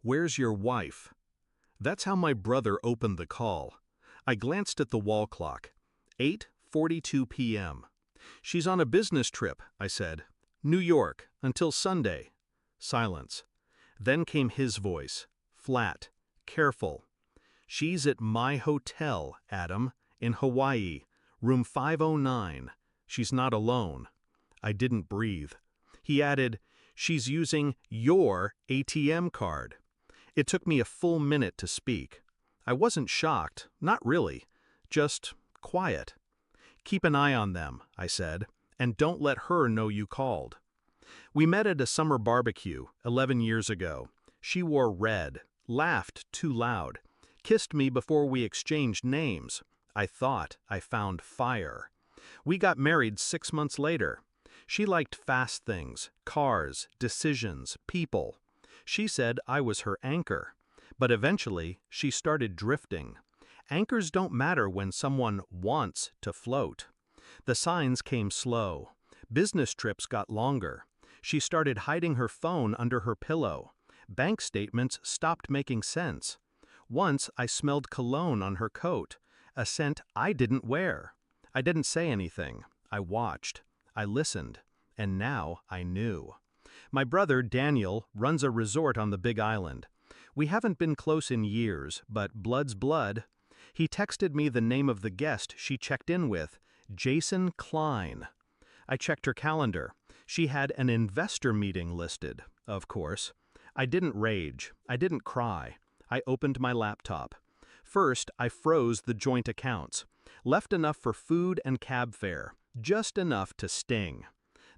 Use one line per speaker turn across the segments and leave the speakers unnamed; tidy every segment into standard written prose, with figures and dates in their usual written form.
"Where's your wife?" That's how my brother opened the call. I glanced at the wall clock. 8:42 p.m. "She's on a business trip," I said. "New York, until Sunday." Silence. Then came his voice, flat, careful. "She's at my hotel, Adam, in Hawaii, room 509. She's not alone." I didn't breathe. He added, "She's using your ATM card." It took me a full minute to speak. I wasn't shocked, not really, just quiet. "Keep an eye on them," I said, "and don't let her know you called." We met at a summer barbecue 11 years ago. She wore red, laughed too loud, kissed me before we exchanged names. I thought I found fire. We got married 6 months later. She liked fast things, cars, decisions, people. She said I was her anchor. But eventually, she started drifting. Anchors don't matter when someone wants to float. The signs came slow. Business trips got longer. She started hiding her phone under her pillow. Bank statements stopped making sense. Once I smelled cologne on her coat, a scent I didn't wear. I didn't say anything. I watched. I listened. And now I knew. My brother, Daniel, runs a resort on the Big Island. We haven't been close in years, but blood's blood. He texted me the name of the guest she checked in with, Jason Klein. I checked her calendar. She had an investor meeting listed, of course. I didn't rage. I didn't cry. I opened my laptop. First, I froze the joint accounts. Left enough for food and cab fare, just enough to sting.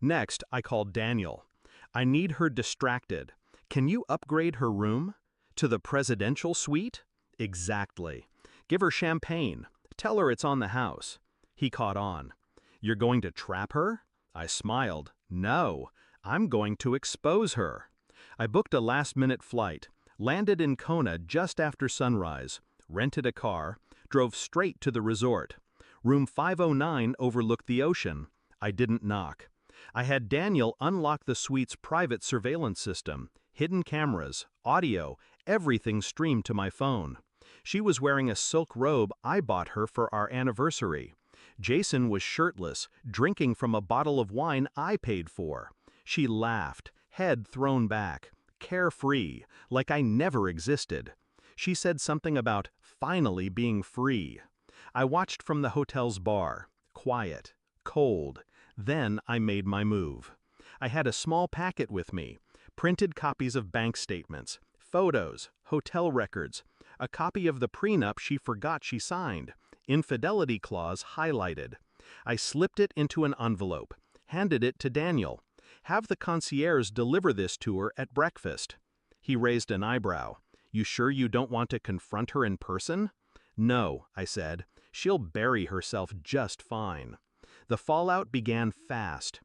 Next, I called Daniel. "I need her distracted. Can you upgrade her room? To the presidential suite?" "Exactly. Give her champagne. Tell her it's on the house." He caught on. "You're going to trap her?" I smiled. "No, I'm going to expose her." I booked a last-minute flight, landed in Kona just after sunrise, rented a car, drove straight to the resort. Room 509 overlooked the ocean. I didn't knock. I had Daniel unlock the suite's private surveillance system, hidden cameras, audio, everything streamed to my phone. She was wearing a silk robe I bought her for our anniversary. Jason was shirtless, drinking from a bottle of wine I paid for. She laughed, head thrown back, carefree, like I never existed. She said something about finally being free. I watched from the hotel's bar, quiet, cold. Then I made my move. I had a small packet with me, printed copies of bank statements, photos, hotel records, a copy of the prenup she forgot she signed, infidelity clause highlighted. I slipped it into an envelope, handed it to Daniel. "Have the concierge deliver this to her at breakfast." He raised an eyebrow. "You sure you don't want to confront her in person?" "No," I said. "She'll bury herself just fine." The fallout began fast.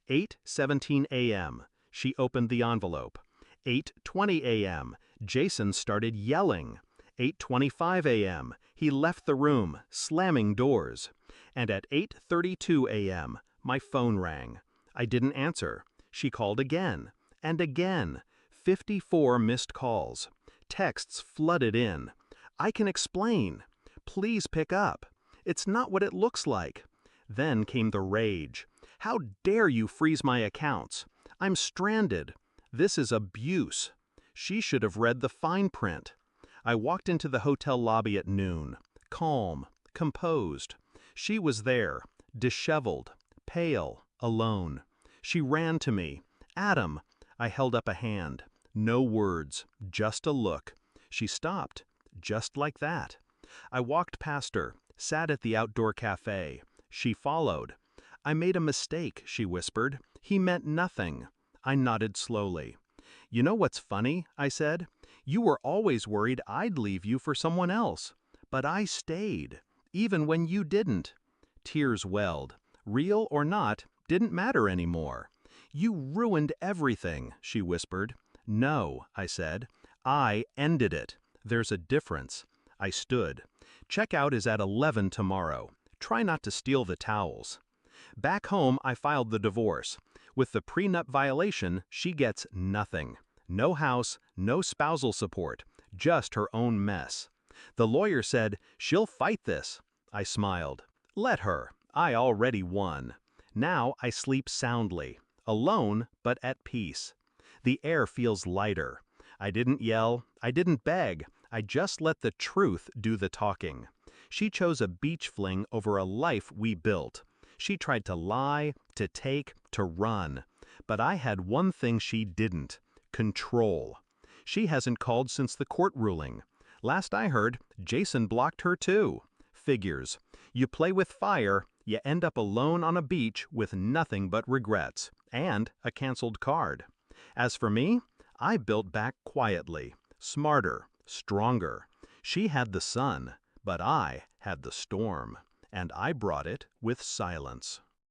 8:17 a.m. She opened the envelope. 8:20 a.m. Jason started yelling. 8:25 a.m. He left the room, slamming doors. And at 8:32 a.m., my phone rang. I didn't answer. She called again. And again. 54 missed calls. Texts flooded in. "I can explain. Please pick up. It's not what it looks like." Then came the rage. "How dare you freeze my accounts? I'm stranded. This is abuse." She should have read the fine print. I walked into the hotel lobby at noon, calm, composed. She was there, disheveled, pale, alone. She ran to me. "Adam." I held up a hand. No words, just a look. She stopped, just like that. I walked past her, sat at the outdoor cafe. She followed. "I made a mistake," she whispered. "He meant nothing." I nodded slowly. "You know what's funny?" I said. "You were always worried I'd leave you for someone else. But I stayed, even when you didn't." Tears welled. Real or not, didn't matter anymore. "You ruined everything," she whispered. "No," I said. "I ended it. There's a difference." I stood. "Checkout is at 11 tomorrow. Try not to steal the towels." Back home, I filed the divorce. With the prenup violation, she gets nothing. No house, no spousal support, just her own mess. The lawyer said, "She'll fight this." I smiled. Let her. I already won. Now I sleep soundly, alone but at peace. The air feels lighter. I didn't yell, I didn't beg, I just let the truth do the talking. She chose a beach fling over a life we built. She tried to lie, to take, to run. But I had one thing she didn't: control. She hasn't called since the court ruling. Last I heard, Jason blocked her too. Figures. You play with fire, you end up alone on a beach with nothing but regrets, and a canceled card. As for me, I built back quietly, smarter, stronger. She had the sun, but I had the storm, and I brought it with silence.